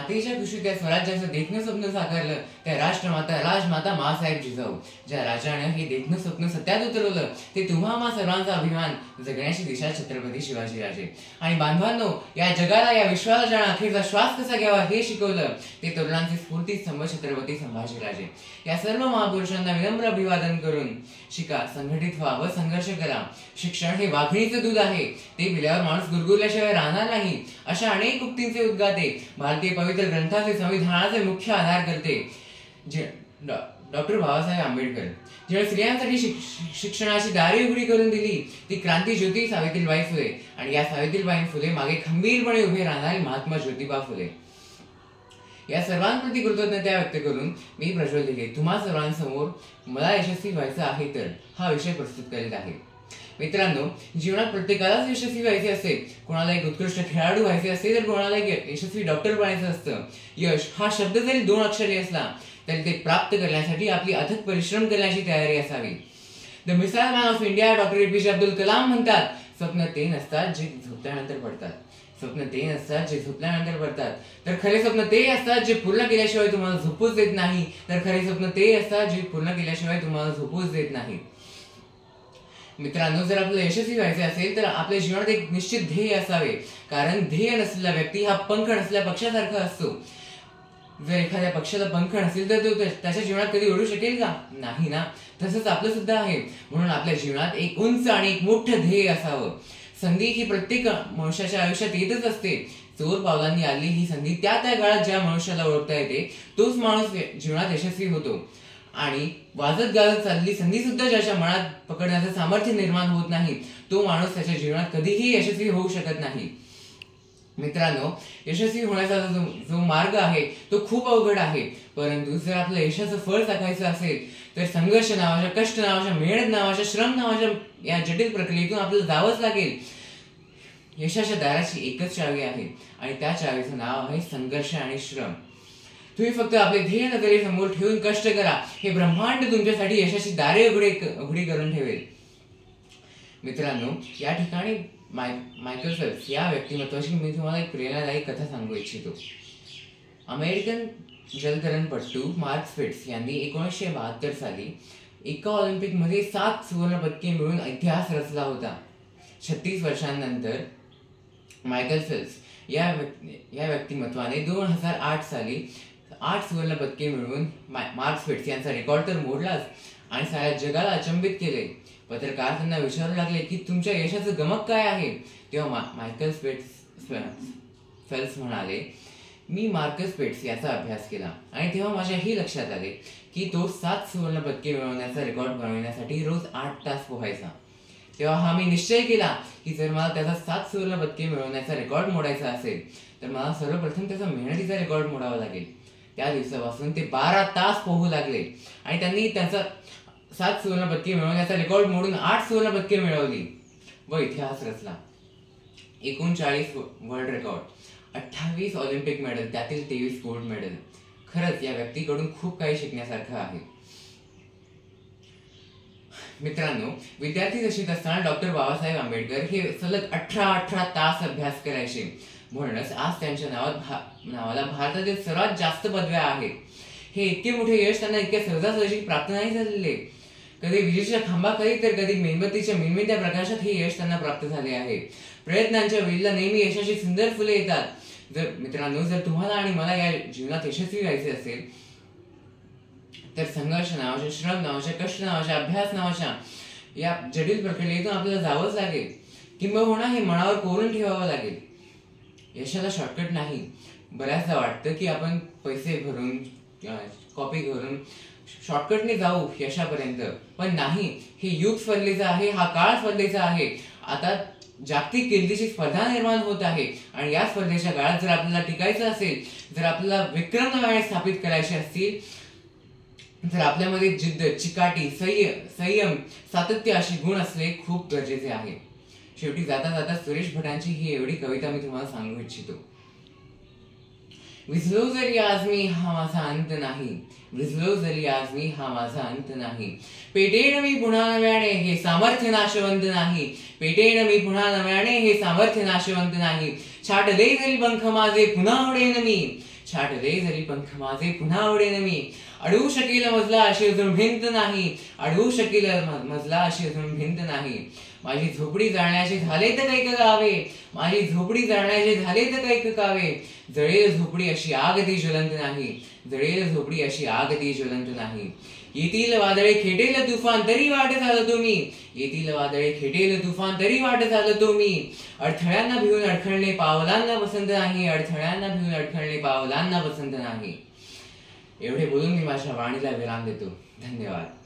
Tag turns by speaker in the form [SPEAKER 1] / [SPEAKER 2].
[SPEAKER 1] मातेच्या कुशीत त्या स्वराज्याचं देखणं स्वप्न साकारलं त्या राजमाता माँसाहेब जिजाऊ. ज्या राजानं हे देखणं स्वप्न सत्यात उतरवलं ते तुम्हा आम्हा सर्वांचा अभिमान, जगण्याची दिशा छत्रपती शिवाजीराजे. आणि बांधवांनो, या जगाला, या विश्वाला ज्या अखेरचा श्वास कसा घ्यावा हे शिकवलं ते तरुणांचे स्फूर्तीस्तंभ छत्रपती संभाजीराजे. या सर्व महापुरुषांना विनम्र अभिवादन करून शिका, संघटित व्हा व संघर्ष करा. शिक्षण हे वाघिणीचं दूध आहे, ते पिल्यावर माणूस गुरगुरल्याशिवाय राहणार नाही, अशा अनेक उक्तींचे उद्गाते भारतीय पवित्र ग्रंथाचे, संविधानाचे मुख्य आधार करते डॉक्टर बाबासाहेब आंबेडकर. जेव्हा स्त्रियांसाठी शिक्षणाची दारे उघडी करून दिली ती क्रांती ज्योती सावित्रीबाई फुले, आणि या सावित्रीबाई फुले मागे खंबीरपणे उभे राहणारे महात्मा ज्योतिबा फुले. या सर्वांप्रती कृतज्ञता व्यक्त करून मी प्रज्वल दिघे तुम्हा सर्वांसमोर मला यशस्वी व्हायचं आहे तर हा विषय प्रस्तुत करीत आहे. मित्रांनो, जीवनात प्रत्येकालाच यशस्वी व्हायचे असते. कोणाला एक उत्कृष्ट खेळाडू व्हायचे असते तर कोणाला एक यशस्वी डॉक्टर बनायचं असतं. यश हा शब्द जरी 2 अक्षरी असला तरी ते प्राप्त करण्यासाठी आपली अथक परिश्रम करण्याची तयारी असावी. The missile man of India doctor APJ Abdul Kalam म्हणतात, स्वप्न ते नसतात जे झोपल्यानंतर पडतात. स्वप्न ते नसतात जे झोपल्यानंतर पडतात, तर खरे स्वप्न ते असतात जे पूर्ण केल्याशिवाय तुम्हाला झोपूच देत नाही. तर खरे स्वप्न ते असतात जे पूर्ण केल्याशिवाय तुम्हाला झोपूच देत नाही. मित्रांनो, जर आपल्याला यशस्वी व्हायचे असेल तर आपल्या जीवनात एक निश्चित ध्येय असावे. कारण ध्येय नसलेला व्यक्ती हा पंख नसलेल्या पक्षासारखा असतो. जर एखाद्या पक्षाला पंख नसेल तर तो त्याच्या जीवनात कधी उडू शकेल का? नाही ना. तसंच आपलं सुद्धा आहे. म्हणून आपल्या जीवनात एक उंच आणि एक मोठं ध्येय असावं. संधी ही प्रत्येक मनुष्याच्या आयुष्यात येतच असते. चोर पावलांनी आली ही संधी त्या काळात ज्या मनुष्याला ओळखता येते तोच माणूस जीवनात यशस्वी होतो. आणि वाजत गाजत चाललेली संधी सुद्धा ज्याच्या मनात पकडण्याचं सामर्थ्य निर्माण होत नाही तो माणूस त्याच्या जीवनात कधीही यशस्वी होऊ शकत नाही. मित्रांनो, यशस्वी होण्याचा जो मार्ग आहे तो खूप अवघड आहे. परंतु जर आपलं यशाचं फळ चाखायचं असेल तर संघर्ष नावाच्या, कष्ट नावाच्या, मेहनत नावाच्या, श्रम नावाच्या या जटिल प्रक्रियेतून आपल्याला जावंच लागेल. यशाच्या दाराची एकच चावी आहे आणि त्या चावीचं नाव आहे संघर्ष आणि श्रम. तुम्ही फक्त आपले ध्येय नजरेसमोर ठेवून कष्ट करा, हे ब्रह्मांड तुमच्यासाठी यशाची दारे उघडी करून ठेवेल. मित्रांनो, या ठिकाणी मायकल फेल्प्स या व्यक्तिमत्वाची मी तुम्हाला एक प्रेरणादायी कथा सांगू इच्छितो. अमेरिकन जलतरणपटू मार्क स्पिट्झ यांनी 1972 साली एका ऑलिम्पिकमध्ये 7 सुवर्ण पदके मिळवून इतिहास रचला होता. 36 वर्षांनंतर मायकल फेल्प्स या व्यक्तिमत्वाने 2008 साली 8 सुवर्ण पदके मिळवून मार्क स्पिट्झ यांचा रेकॉर्ड तर मोडलाच आणि साऱ्या जगाला अचंबित केले. पत्रकार त्यांना विचारू लागले की तुमच्या यशाचं गमक काय आहे. तेव्हा मायकल फेल्प्स म्हणाले, मी मार्कस स्पिट्झ याचा अभ्यास केला आणि तेव्हा माझ्या ही लक्षात आले की तो 7 सुवर्ण पदके मिळवण्याचा रेकॉर्ड बनवण्यासाठी रोज 8 तास पोहायचा. तेव्हा हा मी निश्चय केला की जर मला त्याचा 7 सुवर्ण पदके मिळवण्याचा रेकॉर्ड मोडायचा असेल तर मला सर्वप्रथम त्याचा मेहनतीचा रेकॉर्ड मोडावा लागेल. त्या दिवसापासून ते 12 तास पोहू लागले आणि त्यांनी त्याचा 7 सुवर्ण पदके मिळवण्याचा रेकॉर्ड मोडून 8 सुवर्ण पदके मिळवली व इतिहास रचला. 39 वर्ल्ड रेकॉर्ड, 28 ऑलिम्पिक मेडल, त्यातील 23 गोल्ड मेडल. खरंच या व्यक्तीकडून खूप काही शिकण्यासारखं आहे. मित्रांनो, विद्यार्थी दशेत असताना डॉक्टर बाबासाहेब आंबेडकर हे सलग 18 तास अभ्यास करायचे. म्हणूनच आज त्यांच्या नावाला भारतातील सर्वात जास्त पदव्या आहेत. हे इतके मोठे यश त्यांना इतक्या सहजासहजी प्राप्त नाही झालेले. कधी विजेच्या खांबाखाली तर कधी मेणबत्तीच्या मिळमिळत्या प्रकाशात हे यश त्यांना प्राप्त झाले आहे. प्रयत्नांच्या वेळेला नेहमी यशाची सुंदर फुले येतात. मित्रांनो, जर तुम्हाला आणि मला या जीवनात यशस्वी व्हायचे असेल तर संघर्ष नावाच्या, श्रम नावाच्या, कष्ट नावाच्या, अभ्यास नावाच्या या जटिल प्रक्रियेतून आपल्याला जावंच लागेल. किंबहुना हे मनावर कोरून ठेवावं लागेल. यशाला शॉर्टकट नाही. बऱ्याचदा वाटतं की आपण पैसे भरून, कॉपी करून शॉर्टकटने जाऊ यशापर्यंत, पण नाही. हे युग स्पर्धेचं आहे, हा काळ स्पर्धेचा आहे. आता जागतिक कीर्तीची स्पर्धा निर्माण होत आहे आणि या स्पर्धेच्या काळात जर आपल्याला टिकायचं असेल, जर आपल्याला विक्रम नव्याने स्थापित करायचे असतील तर आपल्यामध्ये जिद्द, चिकाटी, संयम, सातत्य अशी गुण असणे खूप गरजेचे आहे. शेवटी जाता जाता सुरेश भटांची ही एवढी कविता मी तुम्हाला सांगू इच्छितो. विझलो जरी आज मी हा माझा अंत नाही, विझलो जरी आज मी हा माझा अंत नाही, पेटेन मी पुन्हा नव्याने हे सामर्थ्य नाशवंत नाही, पेटेन मी पुन्हा नव्याने हे सामर्थ्य नाशवंत नाही, छाटले जरी पंख माझे पुन्हा उडेन मी, छाटले जरी पंख माझे पुन्हा उडेन मी. अडवू शकेल मजला अशी अजून भिंत नाही, अडवू शकेल मजला अशी अजून भिंत नाही. माझी झोपडी जाळण्याचे झाले तर कैक गावे, माझी झोपडी जाळण्याचे झाले तर कैक गावे. जळेल झोपडी अशी आग ती ज्वलंत नाही, जळेल झोपडी अशी आग ती ज्वलंत नाही. येतील वादळे खेटेल तुफान तरी वाट चालतो मी, येतील वादळे खेटेल तुफान तरी वाट चालतो मी. अडथळ्यांना भिवून अडखळणे पावलांना पसंत नाही, अडथळ्यांना भिवून अडखळणे पावलांना पसंत नाही. एवढे बोलून मी माझ्या वाणीला विराम देतो. धन्यवाद.